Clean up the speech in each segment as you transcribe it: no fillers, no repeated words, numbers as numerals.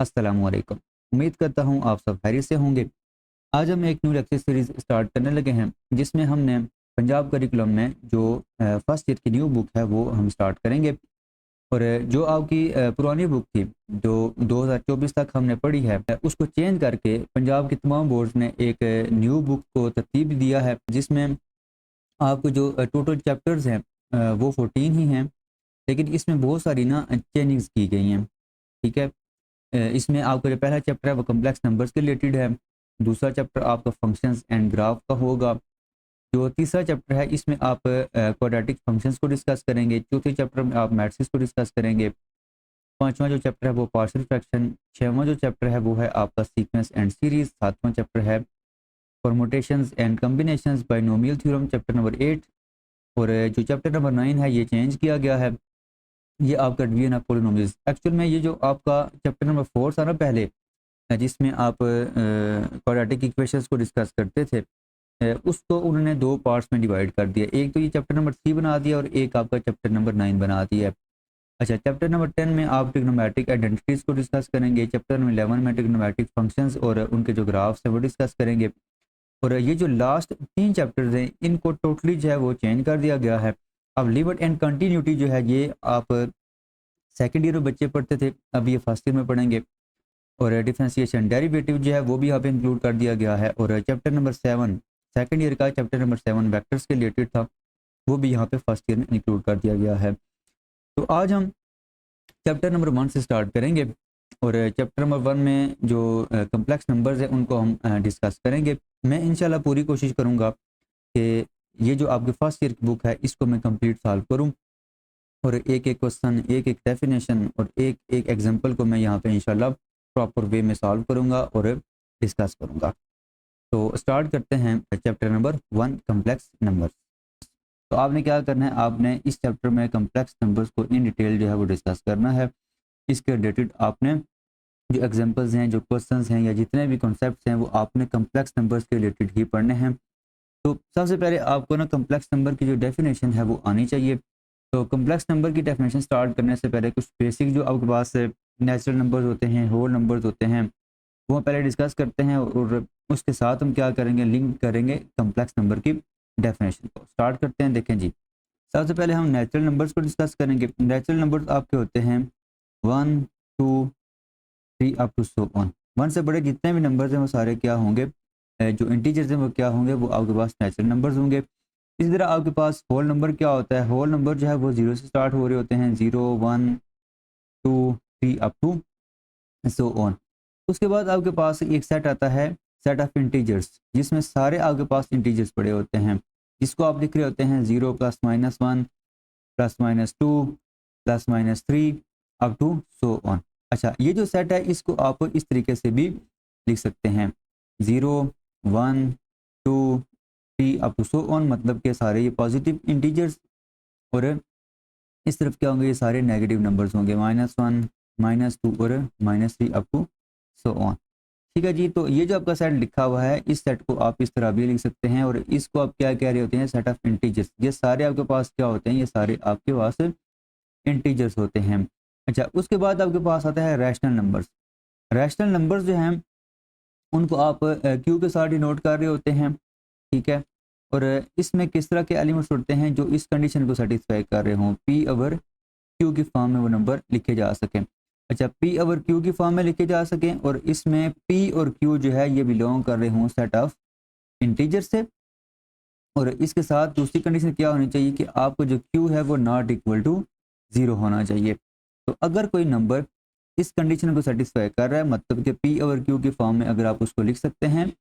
अस्सलामुअलैकुम। उम्मीद करता हूँ आप सब खैरियत से होंगे। आज हम एक न्यू लेक्चर सीरीज़ स्टार्ट करने लगे हैं, जिसमें हमने पंजाब करिकुलम में जो फर्स्ट ईयर की न्यू बुक है वो हम स्टार्ट करेंगे। और जो आपकी पुरानी बुक थी, जो 2024 तक हमने पढ़ी है, उसको चेंज करके पंजाब के तमाम बोर्ड्स ने एक न्यू बुक को तरतीब दिया है, जिसमें आपको जो टोटल चैप्टर्स हैं वो 14 ही हैं, लेकिन इसमें बहुत सारी ना चेंजिंग्स की गई हैं। ठीक है। इसमें आपका जो पहला चैप्टर है वो कम्प्लेक्स नंबर्स के रिलेटेड है। दूसरा चैप्टर आपका फंक्शंस एंड ग्राफ का होगा। जो तीसरा चैप्टर है इसमें आप क्वाड्रेटिक फंक्शंस को डिस्कस करेंगे। चौथे चैप्टर में आप मैट्रिक्स को डिस्कस करेंगे। पांचवा जो चैप्टर है वो पार्शियल फ्रैक्शन। छठवां जो चैप्टर है वो है आपका सीक्वेंस एंड सीरीज। सातवां चैप्टर है permutations and combinations binomial theorem, chapter number 8। और जो चैप्टर नंबर 9 है ये चेंज किया गया है, ये आपका डिवीजन ऑफ पॉलिनोमियल्स। एक्चुअल में ये जो आपका चैप्टर नंबर 4 था ना पहले, जिसमें आप क्वाड्रेटिक इक्वेशंस को डिस्कस करते थे, उसको उन्होंने दो पार्ट्स में डिवाइड कर दिया। एक तो ये चैप्टर नंबर 3 बना दिया और एक आपका चैप्टर नंबर 9 बना दिया है। अच्छा, चैप्टर नंबर 10 में आप ट्रिग्नोमेट्रिक आइडेंटिटीज़ को डिस्कस करेंगे। चैप्टर नंबर 11 में ट्रिग्नोमेट्रिक फंक्शंस और उनके जो ग्राफ्स हैं वो डिस्कस करेंगे। और ये जो लास्ट 3 चैप्टर्स हैं इनको टोटली जो है वो चेंज कर दिया गया है। अब लिमिट एंड कंटिन्यूटी जो है ये आप सेकेंड ईयर में बच्चे पढ़ते थे, अब ये फर्स्ट ईयर में पढ़ेंगे। और डिफरेंशिएशन डेरिवेटिव जो है वो भी यहाँ पे इंक्लूड कर दिया गया है। और चैप्टर नंबर 7 सेकेंड ईयर का चैप्टर नंबर 7 वेक्टर्स के रिलेटेड था, वो भी यहाँ पे फर्स्ट ईयर में इंक्लूड कर दिया गया है। तो आज हम चैप्टर नंबर 1 से स्टार्ट करेंगे। और चैप्टर नंबर 1 में जो कम्प्लेक्स नंबर्स हैं उनको हम डिस्कस करेंगे। मैं इंशाल्लाह पूरी कोशिश करूँगा कि ये जो आपके फर्स्ट ईयर की बुक है इसको मैं कंप्लीट सॉल्व करूँ, और एक एक क्वेश्चन, एक एक डेफिनेशन और एक एक एग्जांपल को मैं यहाँ पे इंशाल्लाह प्रॉपर वे में सॉल्व करूँगा और डिस्कस करूँगा। तो स्टार्ट करते हैं चैप्टर नंबर 1 कम्प्लेक्स नंबर्स। तो आपने क्या करना है, आपने इस चैप्टर में कम्प्लेक्स नंबर्स को इन डिटेल जो है वो डिस्कस करना है। इसके रिलेटेड आपने जो एग्जांपल्स हैं, जो क्वेश्चंस हैं या जितने भी कॉन्सेप्ट्स हैं वो आपने कम्प्लेक्स नंबर्स के रिलेटेड ही पढ़ने हैं। तो सबसे पहले आपको ना कम्प्लेक्स नंबर की जो डेफिनेशन है वो आनी चाहिए। तो कम्प्लेक्स नंबर की डेफिनेशन स्टार्ट करने से पहले कुछ बेसिक जो आपके पास नेचुरल नंबर्स होते हैं, होल नंबर्स होते हैं, वो पहले डिस्कस करते हैं। और उसके साथ हम क्या करेंगे, लिंक करेंगे कम्प्लेक्स नंबर की डेफिनेशन को। स्टार्ट करते हैं। देखें जी, सबसे पहले हम नेचुरल नंबर्स को डिस्कस करेंगे। नेचुरल नंबर्स आपके होते हैं 1 2 3 अप टू सो ऑन। 1 से बड़े जितने भी नंबर्स हैं वो सारे क्या होंगे, जो इंटीजर्स हैं वो क्या होंगे, वो आपके पास नेचुरल नंबर्स होंगे। इसी तरह आपके पास होल नंबर क्या होता है, होल नंबर जो है वो 0 से स्टार्ट हो रहे होते हैं, 0 1 2 3 अप टू सो ऑन। उसके बाद आपके पास एक सेट आता है, सेट ऑफ इंटीजर्स, जिसमें सारे आपके पास इंटीजर्स पड़े होते हैं, जिसको आप लिख रहे होते हैं 0 +-1 +-2 +-3 अप टू सो ऑन। अच्छा, ये जो सेट है इसको आप इस तरीके से भी लिख सकते हैं, 0 1 2 3 अप टू सो ऑन, मतलब के सारे ये पॉजिटिव इंटीजर्स, और इस तरफ क्या होंगे, ये सारे नेगेटिव नंबर्स होंगे, -1 -2 और -3 अप टू सो ऑन। ठीक है जी। तो ये जो आपका सेट लिखा हुआ है, इस सेट को आप इस तरह भी लिख सकते हैं, और इसको आप क्या कह रहे होते हैं, सेट ऑफ इंटीजर्स। ये सारे आपके पास क्या होते हैं, ये सारे आपके पास इंटीजर्स होते हैं। अच्छा, उसके बाद आपके पास आता है रैशनल नंबर्स। रैशनल नंबर्स जो हैं उनको आप क्यू के साथ डिनोट कर रहे होते हैं। ठीक है। और इसमें किस तरह के एलिमेंट्स होते हैं जो इस कंडीशन को सेटिस्फाई कर रहे हों, पी ओवर क्यू की फॉर्म में वो नंबर लिखे जा सकें। अच्छा, पी ओवर क्यू की फॉर्म में लिखे जा सकें, और इसमें पी और क्यू जो है ये बिलोंग कर रहे हों सेट ऑफ इंटीजर से। और इसके साथ दूसरी कंडीशन क्या होनी चाहिए कि आपको जो क्यू है वो नॉट इक्वल टू 0 होना चाहिए। तो अगर कोई नंबर इस कंडीशन को सेटिस्फाई कर रहा है, मतलब कि पी ओवर क्यू की फॉर्म में अगर आप उसको लिख सकते हैं,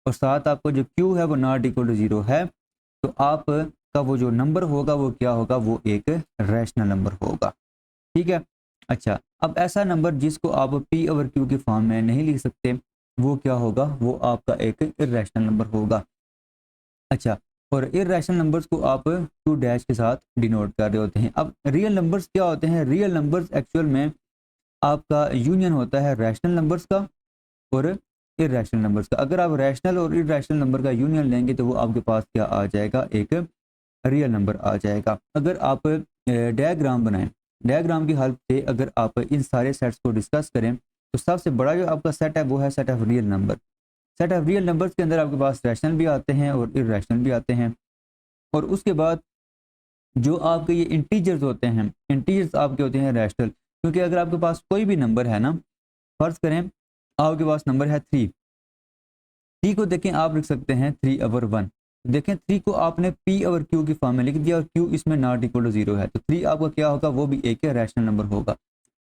और साथ आपको जो क्यू है वो नॉट इक्वल टू 0 है, तो आप का वो जो नंबर होगा वो क्या होगा, वो एक रैशनल नंबर होगा। ठीक है। अच्छा, अब ऐसा नंबर जिसको आप पी ओवर क्यू की फॉर्म में नहीं लिख सकते, वो क्या होगा, वो आपका एक इर्रेशनल नंबर होगा। अच्छा, और इर्रेशनल नंबर्स को आप टू डैश के साथ डिनोट कर रहे होते हैं। अब रियल नंबर्स क्या होते हैं, रियल नंबर्स एक्चुअल में आपका यूनियन होता है रैशनल नंबर्स का और इर्रेशनल नंबर्स का। अगर आप रैशनल और इर्रेशनल नंबर का यूनियन लेंगे तो वो आपके पास क्या आ जाएगा, एक रियल नंबर आ जाएगा। अगर आप डायग्राम बनाएं, डायग्राम की हेल्प से अगर आप इन सारे सेट्स को डिस्कस करें, तो सबसे बड़ा जो आपका सेट है वो है set of real number. Set of real numbers के अंदर आपके पास रैशनल भी आते हैं और इरेशनल भी आते हैं। और उसके बाद जो आपके ये इंटीजर्स होते हैं, इंटीजर्स आपके होते हैं रैशनल, क्योंकि अगर आपके पास कोई भी नंबर है ना, फर्ज करें आपके पास नंबर है 3, 3 को देखें आप लिख सकते हैं 3/1। देखें 3 को आपने P/Q की फॉर्म में लिख दिया और Q इसमें नॉट इक्वल टू 0 है, तो 3 आपका क्या होगा, वो भी एक रैशनल नंबर होगा।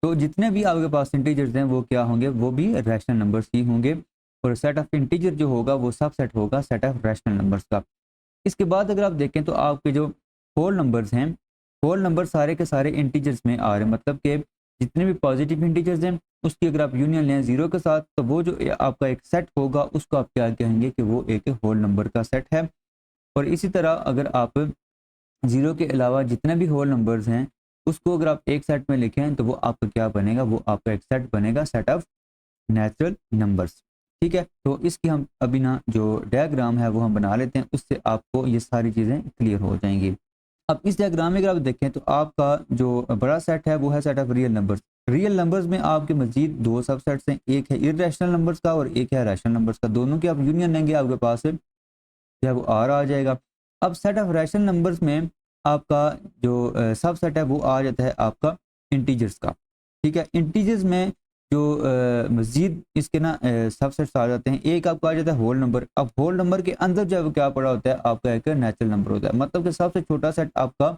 तो जितने भी आपके पास इंटीजर्स हैं वो क्या होंगे, वो भी रैशनल नंबर्स ही होंगे। और सेट ऑफ इंटीजर जो होगा वो सब सेट होगा सेट ऑफ रैशनल नंबर्स का। इसके बाद अगर आप देखें तो आपके जो होल नंबर्स हैं, होल नंबर सारे के सारे इंटीजर्स में आ रहे हैं, मतलब कि जितने भी पॉजिटिव इंटीजर्स हैं उसकी अगर आप यूनियन लें जीरो के साथ, तो वो जो आपका एक सेट होगा उसको आप क्या कहेंगे कि वो एक होल नंबर का सेट है। और इसी तरह अगर आप जीरो के अलावा जितने भी होल नंबर्स हैं उसको अगर आप एक सेट में लिखें तो वो आपका क्या बनेगा, वो आपका एक सेट बनेगा सेट ऑफ नेचुरल नंबर्स। ठीक है, तो इसकी हम अभी ना जो डायग्राम है वो हम बना लेते हैं, उससे आपको ये सारी चीज़ें क्लियर हो जाएंगी। अब इस डायग्राम में अगर आप देखें तो आपका जो बड़ा सेट है वो है set of real numbers. Real numbers में आपके मजीद दो सबसेट्स हैं, एक है इरेशनल नंबर्स का और एक है रैशनल नंबर्स का। दोनों की आप यूनियन लेंगे आपके पास जो है वो आर आ जाएगा। अब सेट ऑफ रैशनल नंबर्स में आपका जो सब सेट है वो आ जाता है आपका इंटीजर्स का। ठीक है, इंटीजर्स में जो मजीद इसके ना सबसेट्स आ जाते हैं। एक आपका आ जाता है होल नंबर। अब होल नंबर के अंदर जो है वो क्या पड़ा होता है, आपका एक नेचुरल नंबर होता है। मतलब कि सबसे छोटा सेट आपका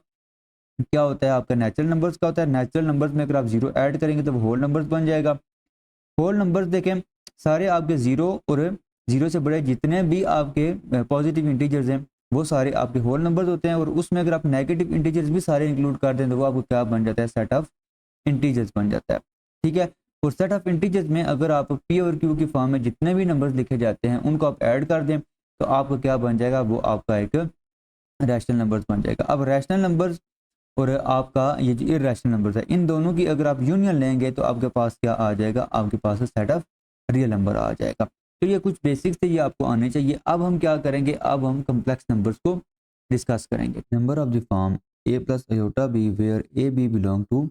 क्या होता है, आपका नेचुरल नंबर्स का होता है। नेचुरल नंबर्स में अगर आप जीरो ऐड करेंगे तो वो होल नंबर्स बन जाएगा। होल नंबर्स देखें सारे आपके जीरो और जीरो से बड़े जितने भी आपके पॉजिटिव इंटीजर्स हैं वो सारे आपके होल नंबर्स होते हैं। और उसमें अगर आप नेगेटिव इंटीजर्स भी सारे इंक्लूड कर दें तो वो आपको क्या बन जाता है, सेट ऑफ इंटीजर्स बन जाता है। ठीक है, और सेट ऑफ इंटीजर्स में अगर आप पी और क्यू की फॉर्म में जितने भी नंबर्स लिखे जाते हैं उनको आप ऐड कर दें तो आपको क्या बन जाएगा, वो आपका एक रैशनल नंबर्स बन जाएगा। अब रैशनल नंबर्स और आपका ये जो इरेशनल नंबर्स है इन दोनों की अगर आप यूनियन लेंगे तो आपके पास क्या आ जाएगा, आपके पास सेट ऑफ रियल नंबर आ जाएगा। तो ये कुछ बेसिक्स थे, ये आपको आने चाहिए। अब हम क्या करेंगे, अब हम कम्प्लेक्स नंबर्स को डिस्कस करेंगे। Number of the form a plus iota B where A B belong to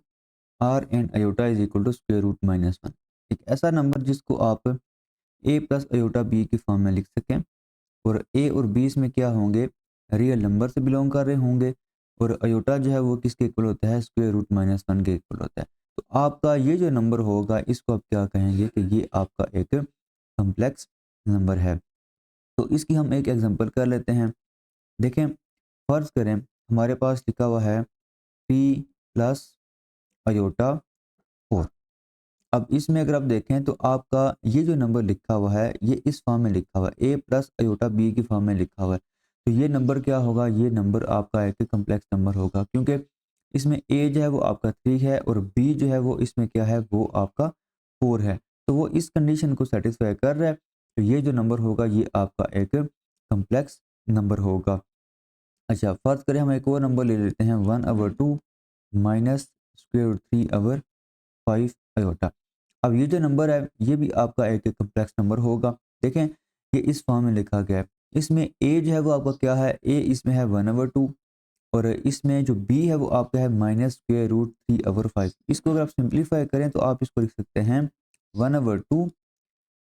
R and iota is equal to square root -1। एक ऐसा नंबर जिसको आप a प्लस अयोटा बी की फॉर्म में लिख सकें और ए और बी इसमें क्या होंगे, रियल नंबर से बिलोंग कर रहे होंगे और अयोटा जो है वो किसके इक्वल होता है, स्क्वायर रूट -1 के इक्वल होता है। तो आपका ये जो नंबर होगा इसको आप क्या कहेंगे कि ये आपका एक कम्प्लेक्स नंबर है। तो इसकी हम एक एग्जांपल कर लेते हैं। देखें फर्ज करें हमारे पास लिखा हुआ है p प्लस अयोटा 4। अब इसमें अगर आप देखें तो आपका ये जो नंबर लिखा हुआ है ये इस फॉर्म में लिखा हुआ है, a प्लस अयोटा बी की फॉर्म में लिखा हुआ है। तो ये नंबर क्या होगा, ये नंबर आपका एक कम्प्लेक्स नंबर होगा क्योंकि इसमें a जो है वो आपका 3 है और b जो है वो इसमें क्या है, वो आपका 4 है। तो वो इस कंडीशन को सेटिस्फाई कर रहा है। तो ये जो नंबर होगा ये आपका एक कम्प्लेक्स नंबर होगा। अच्छा फर्ज करें हम एक और नंबर ले लेते हैं 1/2 माइनस स्क्वायर रूट 3/5 अयोटा। अब ये जो नंबर है ये भी आपका एक कम्प्लेक्स नंबर होगा। देखें ये इस फॉर्म में लिखा गया है। इसमें a जो है वो आपका क्या है, a इसमें है 1/2 और इसमें जो b है वो आपका है माइनस स्क्वायर रूट 3/5। इसको अगर आप सिंप्लीफाई करें तो आप इसको लिख सकते हैं 1/2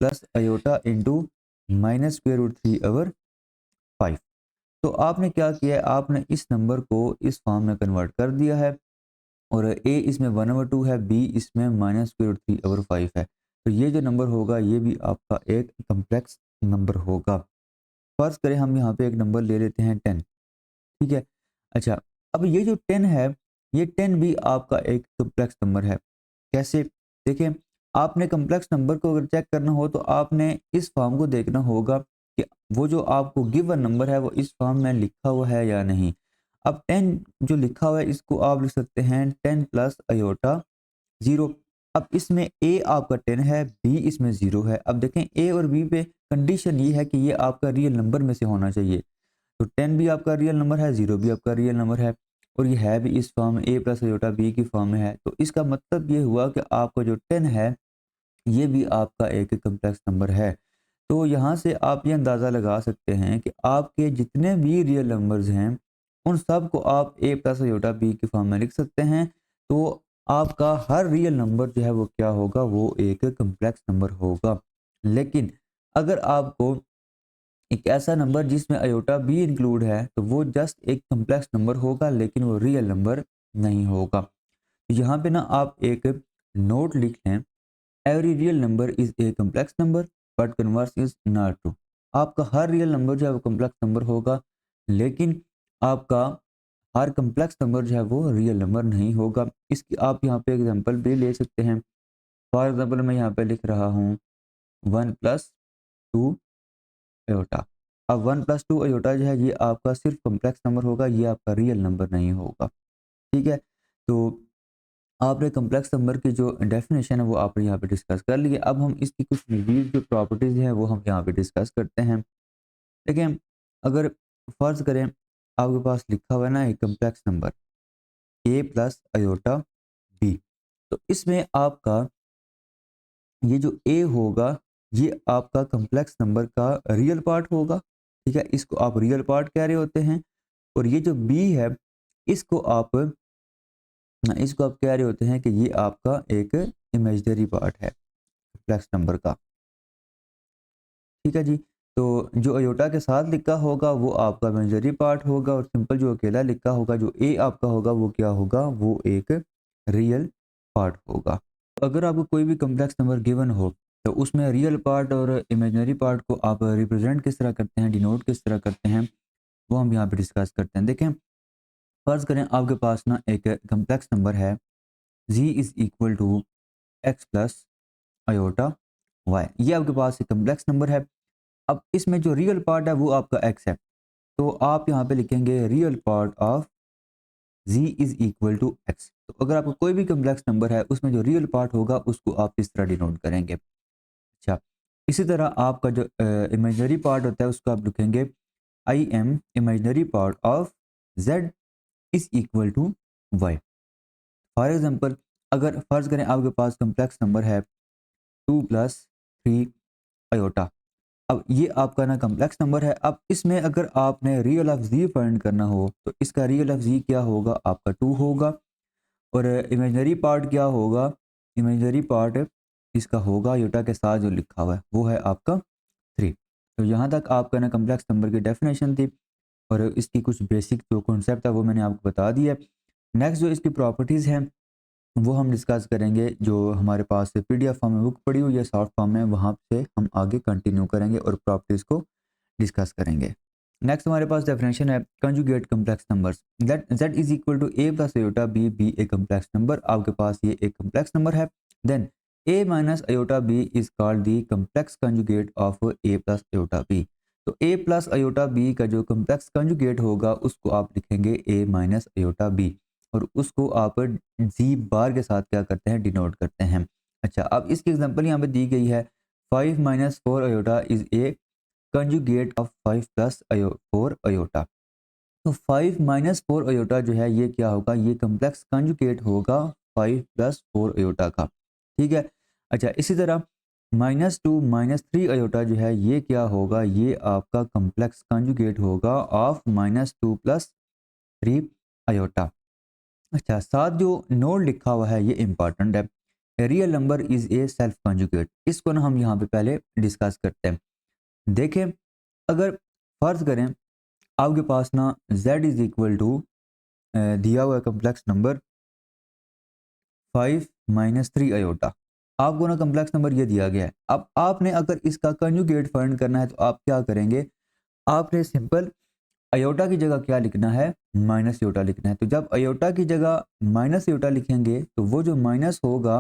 plus iota into minus square root 3/5। तो आपने क्या किया है, आपने इस नंबर को इस फॉर्म में कन्वर्ट कर दिया है और a इसमें 1/2 है, b इसमें माइनस स्क्वायर रूट 3/5 है। तो ये जो नंबर होगा ये भी आपका एक कम्प्लेक्स नंबर होगा। फर्ज करें हम यहाँ पे एक नंबर ले लेते हैं 10। ठीक है, अच्छा अब ये जो 10 है ये 10 भी आपका एक कम्प्लेक्स नंबर है। कैसे, देखिए आपने कम्प्लेक्स नंबर को अगर चेक करना हो तो आपने इस फॉर्म को देखना होगा कि वो जो आपको गिवन नंबर है वो इस फॉर्म में लिखा हुआ है या नहीं। अब 10 जो लिखा हुआ है इसको आप लिख सकते हैं 10 प्लस अयोटा 0। अब इसमें a आपका 10 है, b इसमें 0 है। अब देखें a और b पे कंडीशन ये है कि ये आपका रियल नंबर में से होना चाहिए। तो 10 भी आपका रियल नंबर है, 0 भी आपका रियल नंबर है और ये है भी इस फॉर्म में a प्लस अयोटा b की फॉर्म में है। तो इसका मतलब ये हुआ कि आपका जो 10 है ये भी आपका एक कम्प्लेक्स नंबर है। तो यहाँ से आप ये अंदाज़ा लगा सकते हैं कि आपके जितने भी रियल नंबर्स हैं उन सब को आप a प्लस अयोटा b की फॉर्म में लिख सकते हैं। तो आपका हर रियल नंबर जो है वो क्या होगा, वो एक कम्प्लेक्स नंबर होगा। लेकिन अगर आपको एक ऐसा नंबर जिसमें आयोटा भी इंक्लूड है तो वो जस्ट एक कम्प्लेक्स नंबर होगा, लेकिन वो रियल नंबर नहीं होगा। तो यहाँ पे ना आप एक नोट लिख लें, every real number is a complex number but converse is not true. आपका हर रियल नंबर जो है वो कम्प्लेक्स नंबर होगा, लेकिन आपका हर कम्प्लेक्स नंबर जो है वो रियल नंबर नहीं होगा। इसकी आप यहाँ पे एग्जांपल भी ले सकते हैं। फॉर एग्जांपल मैं यहाँ पे लिख रहा हूँ 1+2 अयोटा। अब 1+2 अयोटा जो है ये आपका सिर्फ कम्प्लेक्स नंबर होगा, ये आपका रियल नंबर नहीं होगा। ठीक है, तो आपने कम्प्लेक्स नंबर की जो डेफिनेशन है वो आपने यहाँ पे डिस्कस कर ली है। अब हम इसकी कुछ मज़ीद जो प्रॉपर्टीज़ हैं वो हम यहाँ पे डिस्कस करते हैं। देखिए, अगर फ़र्ज़ करें आपके पास लिखा हुआ है ना एक कम्प्लेक्स नंबर a+अयोटा b, तो इसमें आपका ये जो a होगा ये आपका कम्प्लेक्स नंबर का रियल पार्ट होगा। ठीक है, इसको आप रियल पार्ट कह रहे होते हैं। और ये जो b है इसको आप इसको आप कह रहे होते हैं कि ये आपका एक इमेजिनरी पार्ट है कम्प्लेक्स नंबर का। ठीक है जी, तो जो अयोटा के साथ लिखा होगा वो आपका इमेजिनरी पार्ट होगा, और सिंपल जो अकेला लिखा होगा जो ए आपका होगा वो क्या होगा, वो एक रियल पार्ट होगा। अगर आपको कोई भी कम्प्लेक्स नंबर गिवन हो तो उसमें रियल पार्ट और इमेजिनरी पार्ट को आप रिप्रेजेंट किस तरह करते हैं, डिनोट किस तरह करते हैं, वो हम यहाँ पे डिस्कस करते हैं। देखें, फर्ज करें आपके पास ना एक कम्प्लेक्स नंबर है z is equal to X plus iota Y. ये आपके पास एक कम्प्लेक्स नंबर है। अब इसमें जो रियल पार्ट है वो आपका x है, तो आप यहाँ पे लिखेंगे real part of z is equal to X. तो अगर आपको कोई भी कम्प्लेक्स नंबर है उसमें जो रियल पार्ट होगा उसको आप इस तरह डिनोट करेंगे। अच्छा, इसी तरह आपका जो इमेजिनरी पार्ट होता है उसको आप लिखेंगे I M imaginary part of z is equal to Y. For example, अगर फर्ज करें आपके पास कम्प्लेक्स नंबर है 2+3 अयोटा। अब ये आपका ना कम्प्लेक्स नंबर है। अब इसमें अगर आपने रियल ऑफ जी फाइंड करना हो तो इसका रियल ऑफ जी क्या होगा, आपका 2 होगा। और इमेजिनरी पार्ट क्या होगा, इमेजिनरी पार्ट इसका होगा अयोटा के साथ जो लिखा हुआ है वो है आपका 3। तो यहाँ तक आपका ना कम्प्लेक्स नंबर की डेफिनेशन थी, और इसकी कुछ बेसिक जो कॉन्सेप्ट है वो मैंने आपको बता दिया। नेक्स्ट जो इसकी प्रॉपर्टीज़ हैं वो हम डिस्कस करेंगे, जो हमारे पास पीडीएफ फॉर्म में बुक पड़ी हुई है सॉफ्ट फॉर्म में, वहाँ से हम आगे कंटिन्यू करेंगे और प्रॉपर्टीज़ को डिस्कस करेंगे। नेक्स्ट हमारे पास डेफिनेशन है conjugate complex numbers, that z is equal to a plus iota B a complex number. आपके पास ये एक कम्प्लेक्स नंबर है, then a minus iota B is called the complex conjugate of a plus iota B. तो a plus iota B का जो complex conjugate होगा उसको आप लिखेंगे a माइनस अयोटा बी, और उसको आप जी बार के साथ क्या करते हैं, डिनोट करते हैं। अच्छा, अब इसकी एग्जांपल यहाँ पे दी गई है 5 minus 4 iota is a conjugate of 5 plus 4 iota. तो 5 माइनस 4 अयोटा जो है ये क्या होगा, ये कम्प्लेक्स कंजुगेट होगा 5 प्लस 4 अयोटा का। ठीक है, अच्छा इसी तरह -2 -3 अयोटा जो है ये क्या होगा, ये आपका कम्प्लेक्स कंजुगेट होगा ऑफ -2 प्लस 3 अयोटा। अच्छा, साथ जो नोट लिखा हुआ है ये इंपॉर्टेंट है, real number is a self conjugate. इसको ना हम यहाँ पे पहले डिस्कस करते हैं। देखें, अगर फर्ज करें आपके पास ना z इज इक्वल टू दिया हुआ कम्प्लेक्स नंबर 5 - 3 अयोटा, आपको ना कम्प्लेक्स नंबर ये दिया गया है। अब आपने अगर इसका कंजुगेट फाइंड करना है तो आप क्या करेंगे, आपने सिंपल अयोटा की जगह क्या लिखना है, माइनस अयोटा लिखना है। तो जब अयोटा की जगह माइनस अयोटा लिखेंगे तो वो जो माइनस होगा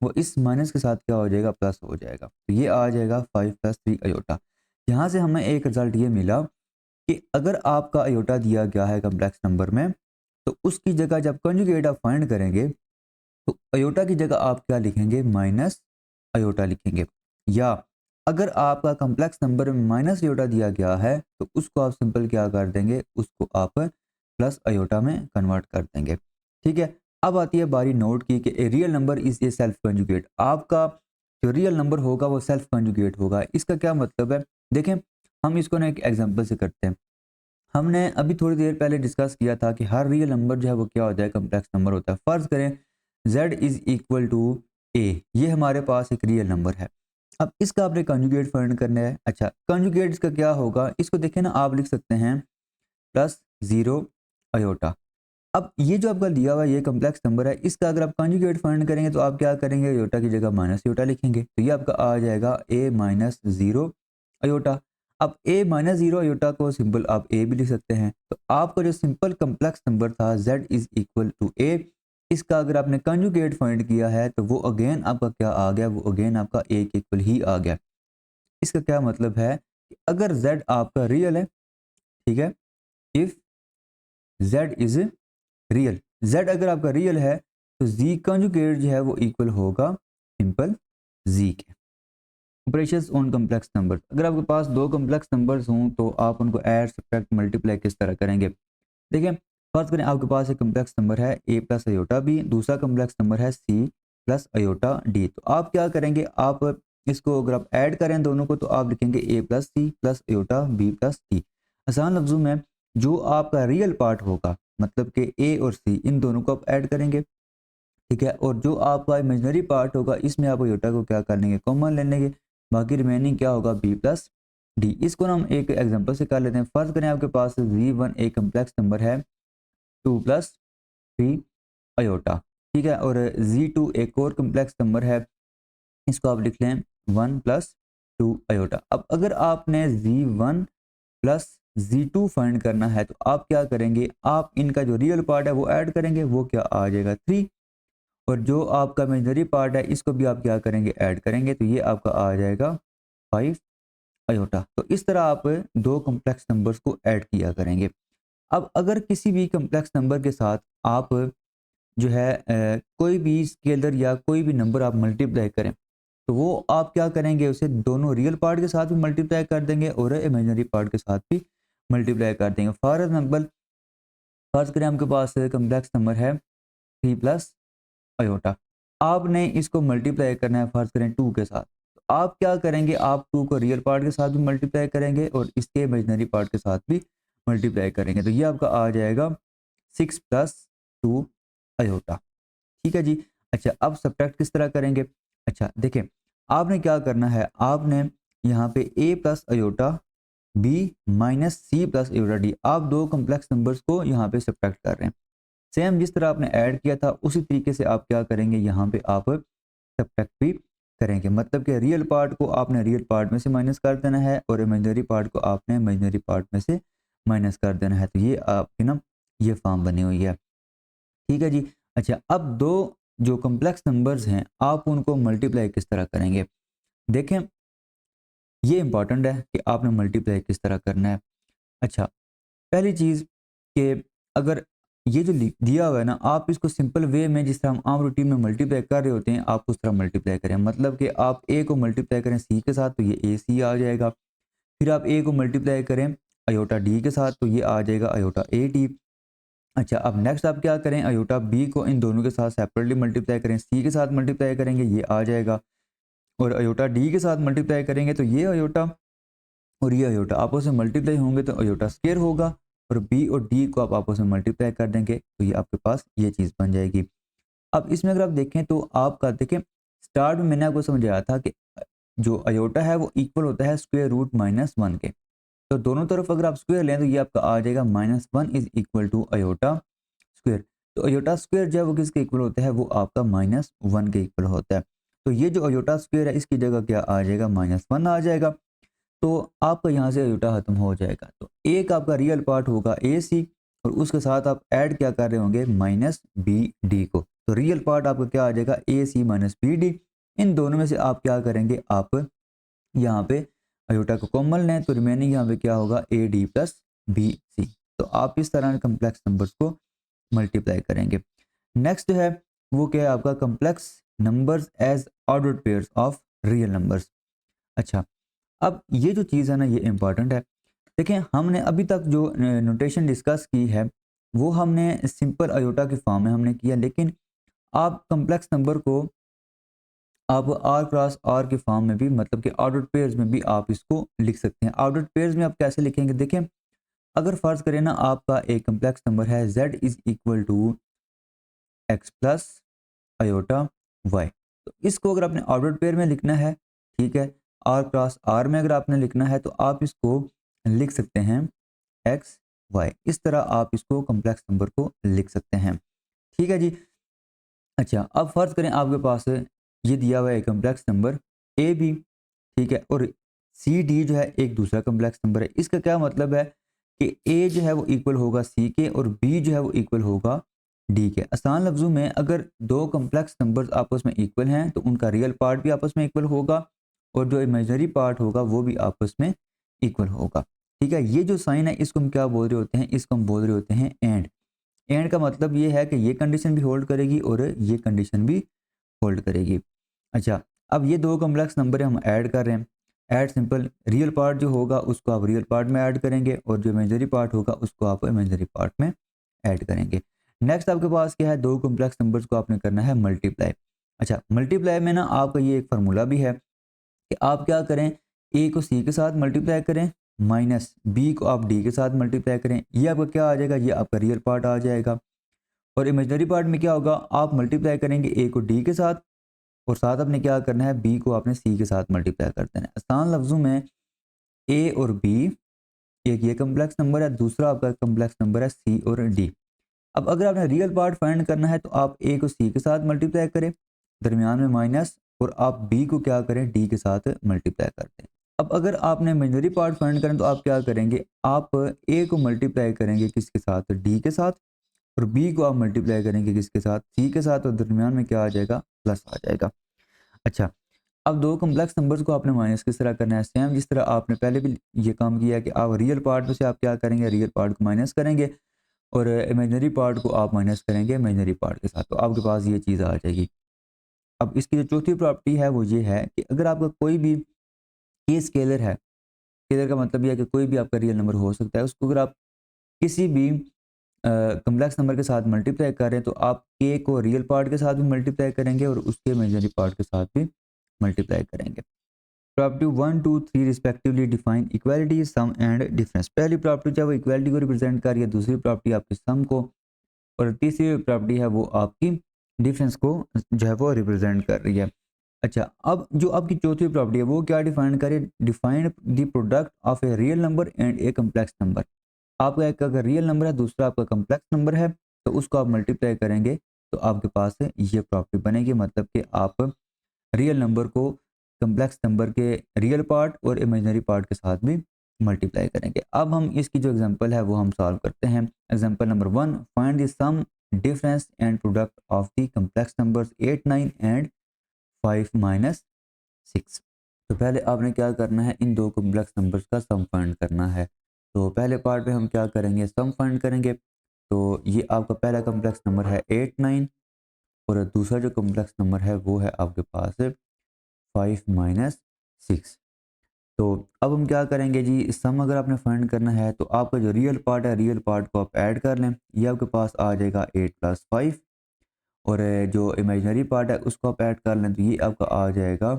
वो इस माइनस के साथ क्या हो जाएगा, प्लस हो जाएगा। तो ये आ जाएगा 5 + 3 अयोटा। यहाँ से हमें एक रिजल्ट ये मिला कि अगर आपका अयोटा दिया गया है कम्प्लेक्स नंबर में तो उसकी जगह जब कंजुगेट आप फाइंड करेंगे तो अयोटा की जगह आप क्या लिखेंगे, माइनस अयोटा लिखेंगे। या अगर आपका कम्प्लेक्स नंबर में माइनस अयोटा दिया गया है तो उसको आप सिंपल क्या कर देंगे, उसको आप प्लस अयोटा में कन्वर्ट कर देंगे। ठीक है, अब आती है बारी नोट की कि real number is a self conjugate. आपका जो रियल नंबर होगा वो सेल्फ कंजुगेट होगा। इसका क्या मतलब है, देखें हम इसको ना एक एग्जांपल से करते हैं। हमने अभी थोड़ी देर पहले डिस्कस किया था कि हर रियल नंबर जो है वो क्या होता है, कम्प्लेक्स नंबर होता है। फर्ज करें z is equal to a, ये हमारे पास एक रियल नंबर है। अब इसका आपने कंजुगेट फाइंड करना है। अच्छा, कंजुगेट इसका क्या होगा, इसको देखें ना, आप लिख सकते हैं प्लस 0 अयोटा। अब ये जो आपका दिया हुआ ये कम्प्लेक्स नंबर है, इसका अगर आप कंजुगेट फाइंड करेंगे तो आप क्या करेंगे, अयोटा की जगह माइनस अयोटा लिखेंगे, तो ये आपका आ जाएगा a माइनस 0 अयोटा। अब a माइनस 0 अयोटा को सिंपल आप a भी लिख सकते हैं। तो आपका जो सिंपल कम्प्लेक्स नंबर था z is equal to a, इसका अगर आपने कंजुगेट फाइंड किया है तो वो अगेन आपका क्या आ गया, वो अगेन आपका a के इक्वल ही आ गया। इसका क्या मतलब है कि अगर z आपका रियल है, ठीक है, if z is real, z अगर आपका रियल है तो z कंजुगेट जो है वो इक्वल होगा सिंपल z के। ऑपरेशंस ऑन कम्प्लेक्स नंबर, अगर आपके पास दो कम्प्लेक्स नंबर्स हों तो आप उनको ऐड सब्ट्रैक्ट मल्टीप्लाई किस तरह करेंगे। देखिए, फर्स्ट करें, आपके पास एक कम्प्लेक्स नंबर है a प्लस अयोटा b, दूसरा कम्प्लेक्स नंबर है c प्लस अयोटा d। तो आप क्या करेंगे, आप इसको अगर आप ऐड करें दोनों को तो आप लिखेंगे a plus C plus iota b plus d। आसान लफ्जों में जो आपका रियल पार्ट होगा, मतलब कि a और c, इन दोनों को आप ऐड करेंगे, ठीक है, और जो आपका इमेजनरी पार्ट होगा इसमें आप अयोटा को क्या कर लेंगे, कॉमन ले लेंगे, बाकी रिमेनिंग क्या होगा b प्लस डी। इसको हम एक एग्जांपल से कर लेते हैं। फर्ज करें आपके पास v1 एक कम्प्लेक्स नंबर है 2 प्लस 3 अयोटा, ठीक है, और z2 एक और कम्प्लेक्स नंबर है, इसको आप लिख लें 1 प्लस 2 अयोटा। अब अगर आपने z1 प्लस z2 फाइंड करना है तो आप क्या करेंगे, आप इनका जो रियल पार्ट है वो ऐड करेंगे, वो क्या आ जाएगा 3, और जो आपका इमेजिनरी पार्ट है इसको भी आप क्या करेंगे, ऐड करेंगे, तो ये आपका आ जाएगा 5 अयोटा। तो इस तरह आप दो कम्प्लेक्स नंबर्स को ऐड किया करेंगे। अब अगर किसी भी कम्प्लेक्स नंबर के साथ आप जो है कोई भी स्केलर या कोई भी नंबर आप मल्टीप्लाई करें तो वो आप क्या करेंगे, उसे दोनों रियल पार्ट के साथ भी मल्टीप्लाई कर देंगे और इमेजिनरी पार्ट के साथ भी मल्टीप्लाई कर देंगे। फॉर एग्जाम्पल, फर्ज करें आपके पास कम्प्लेक्स नंबर है 3 प्लस अयोटा, आपने इसको मल्टीप्लाई करना है फर्ज करें 2 के साथ, तो आप क्या करेंगे, आप 2 को रियल पार्ट के साथ भी मल्टीप्लाई करेंगे और इसके इमेजिनरी पार्ट के साथ भी मल्टीप्लाई करेंगे, तो ये आपका आ जाएगा 6 प्लस 2 अयोटा, ठीक है जी। अच्छा, अब सब्ट्रैक्ट किस तरह करेंगे। अच्छा देखिए, आपने क्या करना है, आपने यहाँ पे a plus iota b minus C plus iota d, आप दो कम्प्लेक्स नंबर्स को यहाँ पे सब्ट्रैक्ट कर रहे हैं। सेम जिस तरह आपने ऐड किया था उसी तरीके से आप क्या करेंगे, यहाँ पे आप सब्ट्रैक्ट भी करेंगे, मतलब कि रियल पार्ट को आपने रियल पार्ट में से माइनस कर देना है और इमेजिनरी पार्ट को आपने इमेजिनरी पार्ट में से माइनस कर देना है। तो ये आपकी ना ये फॉर्म बनी हुई है, ठीक है जी। अच्छा, अब दो जो कम्प्लेक्स नंबर्स हैं आप उनको मल्टीप्लाई किस तरह करेंगे। देखें, ये इंपॉर्टेंट है कि आपने मल्टीप्लाई किस तरह करना है। अच्छा, पहली चीज़ कि अगर ये जो दिया हुआ है ना, आप इसको सिंपल वे में जिस तरह हम आम रूटीन में मल्टीप्लाई कर रहे होते हैं आप उस तरह मल्टीप्लाई करें, मतलब कि आप a को मल्टीप्लाई करें c के साथ तो ये ए सी आ जाएगा, फिर आप a को मल्टीप्लाई करें अयोटा d के साथ तो ये आ जाएगा अयोटा ए डी। अच्छा, अब नेक्स्ट आप क्या करें, अयोटा b को इन दोनों के साथ सेपरेटली मल्टीप्लाई करें, c के साथ मल्टीप्लाई करेंगे ये आ जाएगा, और अयोटा d के साथ मल्टीप्लाई करेंगे तो ये अयोटा और ये अयोटा आपस में मल्टीप्लाई होंगे तो अयोटा स्क्वायर होगा, और b और d को आप आपस में मल्टीप्लाई कर देंगे तो ये आपके पास ये चीज़ बन जाएगी। अब इसमें अगर आप देखें तो आपका देखें, स्टार्ट में मैंने आपको समझाया था कि जो अयोटा है वो इक्वल होता है स्क्वायर रूट माइनस वन के, तो दोनों तरफ अगर आप स्क्वायर लें तो ये आपका आ जाएगा minus one is equal to aorta square. तो अयोटा स्क्वायर जो है वो किसके इक्वल होता है, वो आपका माइनस वन के इक्वल होता है। तो ये जो अयोटा स्क्वायर है इसकी जगह क्या आ जाएगा, माइनस वन आ जाएगा, तो आपका यहाँ से अयोटा खत्म हो जाएगा। तो एक आपका रियल पार्ट होगा ए सी और उसके साथ आप ऐड क्या कर रहे होंगे, माइनस बी डी को, तो रियल पार्ट आपका क्या आ जाएगा, ए सी माइनस बी डी। इन दोनों में से आप क्या करेंगे, आप यहाँ पे अयोटा को कॉमन लें तो रिमेनिंग यहाँ पे क्या होगा, A D plus B C. तो आप इस तरह कम्प्लेक्स नंबर्स को मल्टीप्लाई करेंगे। नेक्स्ट जो है वो क्या है, आपका complex numbers as ordered pairs of real numbers. अच्छा, अब ये जो चीज़ है ना ये इंपॉर्टेंट है। देखें, हमने अभी तक जो नोटेशन डिस्कस की है वो हमने सिंपल अयोटा की फॉर्म में हमने किया, लेकिन आप कम्प्लेक्स नंबर को आप आर क्रॉस आर की फॉर्म में भी, मतलब कि ऑर्डर्ड पेयर्स में भी आप इसको लिख सकते हैं। ऑर्डर्ड पेयर्स में आप कैसे लिखेंगे, देखें, अगर फर्ज करें ना आपका एक कम्प्लेक्स नंबर है z is equal to X plus iota Y. तो इसको अगर आपने ऑर्डर पेयर में लिखना है, ठीक है, आर क्रॉस आर में अगर आपने लिखना है तो आप इसको लिख सकते हैं एक्स वाई। इस तरह आप इसको कॉम्प्लेक्स नंबर को लिख सकते हैं, ठीक है जी। अच्छा, अब फर्ज करें आपके पास ये दिया हुआ है कॉम्प्लेक्स नंबर ए बी, ठीक है, और सी डी जो है एक दूसरा कॉम्प्लेक्स नंबर है। इसका क्या मतलब है कि ए जो है वो इक्वल होगा सी के और बी जो है वो इक्वल होगा डी के। आसान लफ्ज़ों में अगर दो कॉम्प्लेक्स नंबर्स आपस में इक्वल हैं तो उनका रियल पार्ट भी आपस में इक्वल होगा और जो इमेजिनरी पार्ट होगा वो भी आपस में इक्वल होगा, ठीक है। ये जो साइन है इसको हम क्या बोल रहे होते हैं, इसको हम बोल रहे होते हैं एंड। एंड का मतलब ये है कि ये कंडीशन भी होल्ड करेगी और ये कंडीशन भी होल्ड करेगी। अच्छा, अब ये दो कॉम्प्लेक्स नंबर हम ऐड कर रहे हैं। ऐड सिंपल, रियल पार्ट जो होगा उसको आप रियल पार्ट में ऐड करेंगे और जो इमेजिनरी पार्ट होगा उसको आप इमेजिनरी पार्ट में ऐड करेंगे। नेक्स्ट आपके पास क्या है, दो कॉम्प्लेक्स नंबर्स को आपने करना है मल्टीप्लाई। अच्छा, मल्टीप्लाई में ना आपका ये एक फार्मूला भी है कि आप क्या करें, ए को सी के साथ मल्टीप्लाई करें माइनस बी को आप डी के साथ मल्टीप्लाई करें। ये आपका क्या आ जाएगा, ये आपका रियल पार्ट आ जाएगा। और इमेजिनरी पार्ट में क्या होगा, आप मल्टीप्लाई करेंगे ए को डी के साथ और साथ आपने क्या करना है, बी को आपने सी के साथ मल्टीप्लाई कर देना है। आसान लफ्जों में ए और बी, एक ये कम्प्लेक्स नंबर है, दूसरा आपका कम्प्लेक्स नंबर है सी और डी। अब अगर आपने रियल पार्ट फाइंड करना है तो आप ए को सी के साथ मल्टीप्लाई करें, दरमियान में माइनस, और आप बी को क्या करें, डी के साथ मल्टीप्लाई कर दें। अब अगर आपने इमेजिनरी पार्ट फाइंड करें तो आप क्या करेंगे, आप ए को मल्टीप्लाई करेंगे किसके साथ, डी के साथ, और बी को आप मल्टीप्लाई करेंगे किसके साथ, सी के साथ, और दरमियान में क्या आ जाएगा, प्लस आ जाएगा। अच्छा, अब दो कम्प्लेक्स नंबर्स को आपने माइनस किस तरह करना है, सेम जिस तरह आपने पहले भी ये काम किया है कि आप रियल पार्ट में से आप क्या करेंगे, रियल पार्ट को माइनस करेंगे और इमेजिनरी पार्ट को आप माइनस करेंगे इमेजिनरी पार्ट के साथ, तो आपके पास ये चीज़ आ जाएगी। अब इसकी जो चौथी प्रॉपर्टी है वो ये है कि अगर आपका कोई भी ये स्केलर है, स्केलर का मतलब ये है कि कोई भी आपका रियल नंबर हो सकता है, उसको अगर आप किसी भी कम्प्लेक्स नंबर के साथ मल्टीप्लाई कर रहे हैं तो आप के को रियल पार्ट के साथ भी मल्टीप्लाई करेंगे और उसके इमेजिनरी पार्ट के साथ भी मल्टीप्लाई करेंगे। Property 1 2 3 respectively define equality, sum and difference. पहली प्रॉपर्टी जो है वो इक्वालिटी को रिप्रेजेंट कर रही है, दूसरी प्रॉपर्टी आपकी सम को, और तीसरी प्रॉपर्टी है वो आपकी डिफरेंस को जो है वो रिप्रेजेंट कर रही है। अच्छा, अब जो आपकी चौथी प्रॉपर्टी है वो क्या डिफाइन करे, define the product of a real number and A complex number. आपका एक अगर रियल नंबर है, दूसरा आपका कम्प्लेक्स नंबर है, तो उसको आप मल्टीप्लाई करेंगे तो आपके पास ये प्रॉपर्टी बनेगी, मतलब कि आप रियल नंबर को कम्प्लेक्स नंबर के रियल पार्ट और इमेजिनरी पार्ट के साथ भी मल्टीप्लाई करेंगे। अब हम इसकी जो एग्जांपल है वो हम सॉल्व करते हैं। Example number 1, find the sum difference and product of the complex numbers 8 9 and 5 minus 6। तो पहले आपने क्या करना है, इन दो कॉम्प्लेक्स नंबर्स का सम फाइंड करना है। तो पहले पार्ट में हम क्या करेंगे, सम फाइंड करेंगे। तो ये आपका पहला कॉम्प्लेक्स नंबर है 8 9 और दूसरा जो कॉम्प्लेक्स नंबर है वो है आपके पास 5 माइनस 6। तो अब हम क्या करेंगे जी, सम अगर आपने फाइंड करना है तो आपका जो रियल पार्ट है, रियल पार्ट को आप ऐड कर लें, ये आपके पास आ जाएगा 8 प्लस 5, और जो इमेजिनरी पार्ट है उसको आप ऐड कर लें तो ये आपका आ जाएगा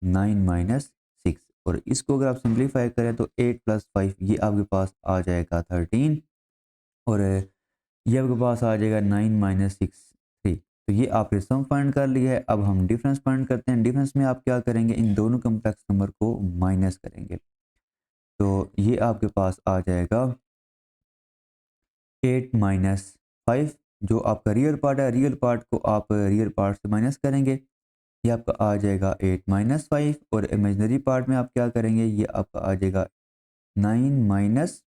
9 माइनस 6, और इसको अगर आप सिंप्लीफाई करें तो 8 प्लस 5 ये आपके पास आ जाएगा 13, और ये आपके पास आ जाएगा 9 माइनस 6 3। तो ये आपने सम फाइंड कर लिया है। अब हम डिफरेंस फाइंड करते हैं। डिफरेंस में आप क्या करेंगे, इन दोनों कम्प्लेक्स नंबर को माइनस करेंगे, तो ये आपके पास आ जाएगा 8 माइनस 5। जो आपका रियल पार्ट है, रियल पार्ट को आप रियल पार्ट से माइनस करेंगे, ये आपका आ जाएगा 8 माइनस 5, और इमेजिनरी पार्ट में आप क्या करेंगे, ये आपका आ जाएगा 9 माइनस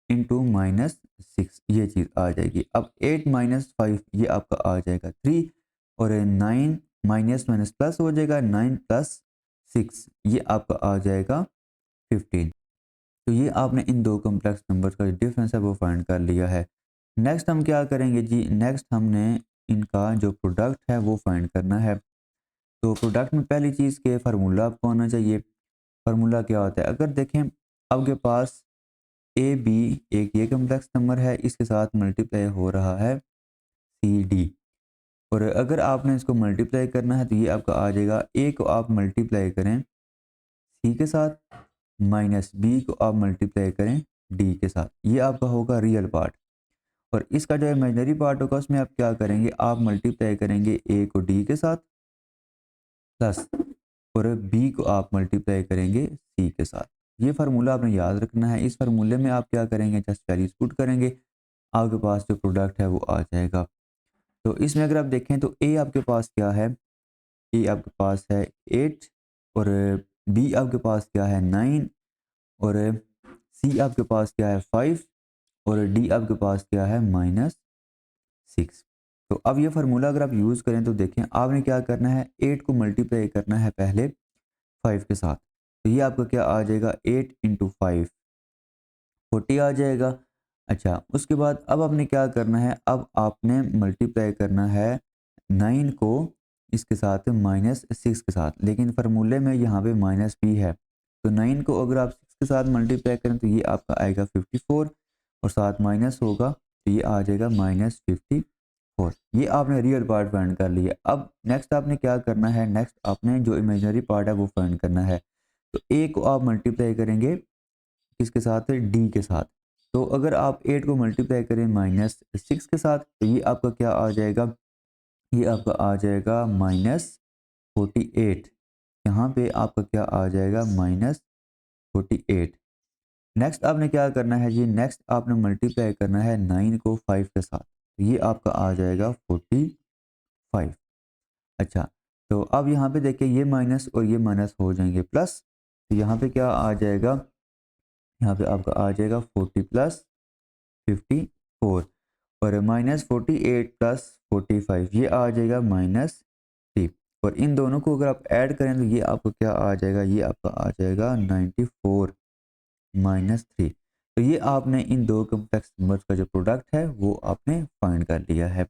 इंटू माइनस 6, ये चीज़ आ जाएगी। अब 8 माइनस 5 ये आपका आ जाएगा 3, और 9 माइनस माइनस प्लस हो जाएगा, 9 प्लस 6 ये आपका आ जाएगा 15। तो ये आपने इन दो कॉम्प्लेक्स नंबर्स का जो डिफरेंस है वो फाइंड कर लिया है। नेक्स्ट हम क्या करेंगे जी, नेक्स्ट हमने इनका जो प्रोडक्ट है वो फाइंड करना है। तो प्रोडक्ट में पहली चीज़ के फार्मूला आपको आना चाहिए। फार्मूला क्या होता है, अगर देखें आपके पास ए बी एक ये कम्प्लेक्स नंबर है, इसके साथ मल्टीप्लाई हो रहा है सी डी, और अगर आपने इसको मल्टीप्लाई करना है तो ये आपका आ जाएगा, ए को आप मल्टीप्लाई करें सी के साथ माइनस बी को आप मल्टीप्लाई करें डी के साथ, ये आपका होगा रियल पार्ट। और इसका जो इमेजिनरी पार्ट होगा उसमें आप क्या करेंगे, आप मल्टीप्लाई करेंगे ए को डी के साथ प्लस और बी को आप मल्टीप्लाई करेंगे सी के साथ। ये फार्मूला आपने याद रखना है। इस फार्मूले में आप क्या करेंगे, जस्ट वैल्यूज पुट करेंगे, आपके पास जो प्रोडक्ट है वो आ जाएगा। तो इसमें अगर आप देखें तो ए आपके पास क्या है, ए आपके पास है 8 और बी आपके पास क्या है 9 और सी आपके पास क्या है 5 और डी आपके पास क्या है -6। तो अब ये फार्मूला अगर आप यूज़ करें तो देखें आपने क्या करना है, 8 को मल्टीप्लाई करना है पहले 5 के साथ। तो ये आपका क्या आ जाएगा, 8 इंटू 5 40 आ जाएगा। अच्छा, उसके बाद अब आपने क्या करना है, अब आपने मल्टीप्लाई करना है 9 को इसके साथ -6 के साथ, लेकिन फार्मूले में यहाँ पे माइनस भी है। तो 9 को अगर आप 6 के साथ मल्टीप्लाई करें तो ये आपका आएगा 54 और साथ माइनस होगा तो ये आ जाएगा -54। ये आपने रियल पार्ट फाइंड कर लिया। अब नेक्स्ट आपने क्या करना है, नेक्स्ट आपने जो इमेजिनरी पार्ट है वो फाइंड करना है। तो ए को आप मल्टीप्लाई करेंगे किसके साथ, डी के साथ। तो अगर आप 8 को मल्टीप्लाई करें -6 के साथ तो ये आपका क्या आ जाएगा, ये आपका आ जाएगा -48। यहाँ पे आपका क्या आ जाएगा -48। नेक्स्ट आपने क्या करना है जी, नेक्स्ट आपने मल्टीप्लाई करना है 9 को 5 के साथ, तो ये आपका आ जाएगा 45। अच्छा, तो अब यहाँ पे देखिए ये माइनस और ये माइनस हो जाएंगे प्लस, तो यहाँ पे क्या आ जाएगा, यहाँ पे आपका आ जाएगा 40 प्लस 54 और -48 प्लस 45 ये आ जाएगा -3। और इन दोनों को अगर आप ऐड करें तो ये आपको क्या आ जाएगा, ये आपका आ जाएगा 94 -3। तो ये आपने इन दो कॉम्प्लेक्स नंबर्स का जो प्रोडक्ट है वो आपने फाइंड कर लिया है।